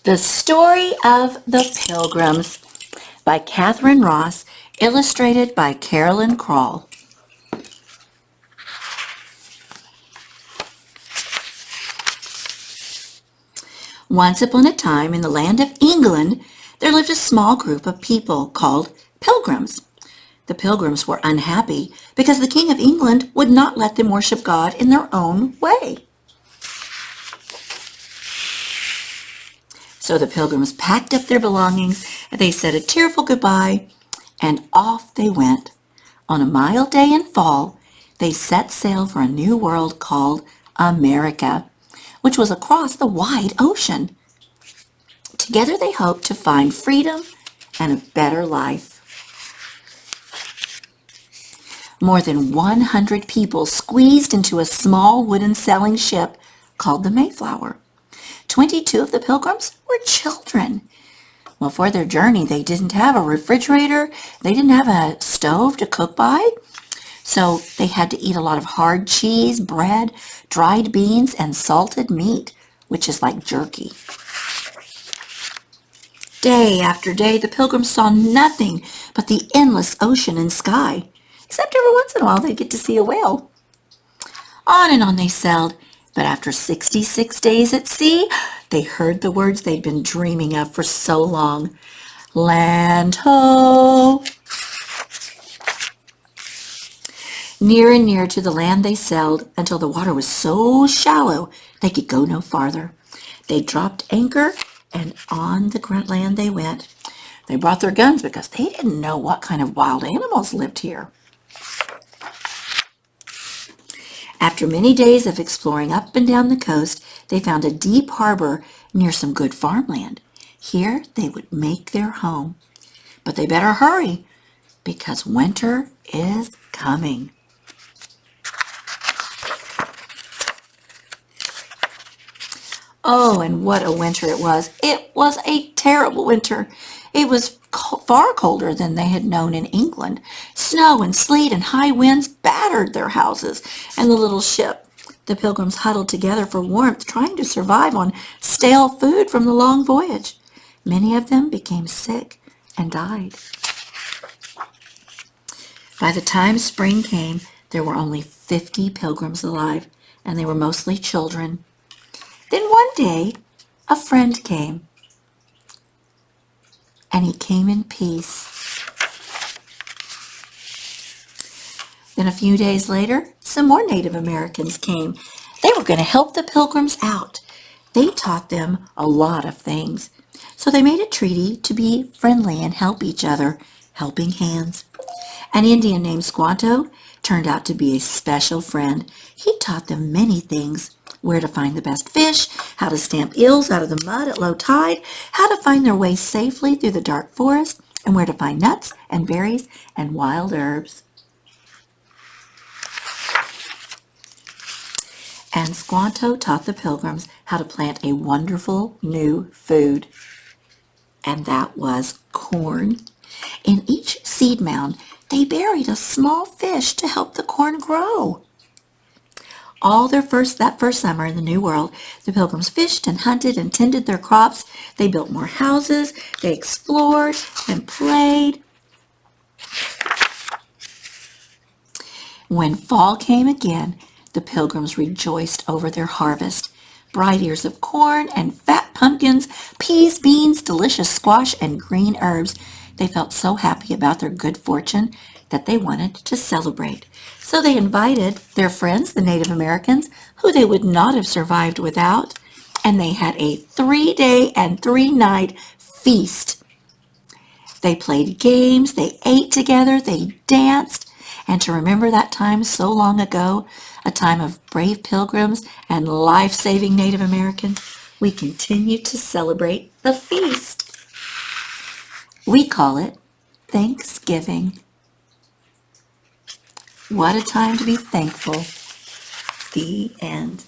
The Story of the Pilgrims by Catherine Ross, illustrated by Carolyn Krall. Once upon a time in the land of England, there lived a small group of people called pilgrims. The pilgrims were unhappy because the King of England would not let them worship God in their own way. So the pilgrims packed up their belongings, and they said a tearful goodbye, and off they went. On a mild day in fall, they set sail for a new world called America, which was across the wide ocean. Together they hoped to find freedom and a better life. More than 100 people squeezed into a small wooden sailing ship called the Mayflower. 22 of the pilgrims were children. Well, for their journey, they didn't have a refrigerator. They didn't have a stove to cook by. So they had to eat a lot of hard cheese, bread, dried beans, and salted meat, which is like jerky. Day after day, the pilgrims saw nothing but the endless ocean and sky, except every once in a while they'd get to see a whale. On and on they sailed, but after 66 days at sea, they heard the words they'd been dreaming of for so long. Land ho! Near and near to the land they sailed until the water was so shallow they could go no farther. They dropped anchor, and on the land they went. They brought their guns because they didn't know what kind of wild animals lived here. After many days of exploring up and down the coast, they found a deep harbor near some good farmland. Here they would make their home. But they better hurry because winter is coming. Oh, and what a winter it was. It was a terrible winter. It was far colder than they had known in England. Snow and sleet and high winds battered their houses and the little ship. The pilgrims huddled together for warmth, trying to survive on stale food from the long voyage. Many of them became sick and died. By the time spring came, there were only 50 pilgrims alive, and they were mostly children. Then one day, a friend came, and he came in peace. Then a few days later, some more Native Americans came. They were going to help the pilgrims out. They taught them a lot of things. So they made a treaty to be friendly and help each other, helping hands. An Indian named Squanto turned out to be a special friend. He taught them many things: where to find the best fish, how to stamp eels out of the mud at low tide, how to find their way safely through the dark forest, and where to find nuts and berries and wild herbs. And Squanto taught the pilgrims how to plant a wonderful new food, and that was corn. In each seed mound, they buried a small fish to help the corn grow. That first summer in the New World, the pilgrims fished and hunted and tended their crops. They built more houses, they explored and played. When fall came again, the pilgrims rejoiced over their harvest. Bright ears of corn and fat pumpkins, peas, beans, delicious squash, and green herbs. They felt so happy about their good fortune that they wanted to celebrate. So they invited their friends, the Native Americans, who they would not have survived without, and they had a 3-day and 3-night feast. They played games, they ate together, they danced, and to remember that time so long ago, a time of brave pilgrims and life-saving Native Americans, we continue to celebrate the feast. We call it Thanksgiving. What a time to be thankful. The end.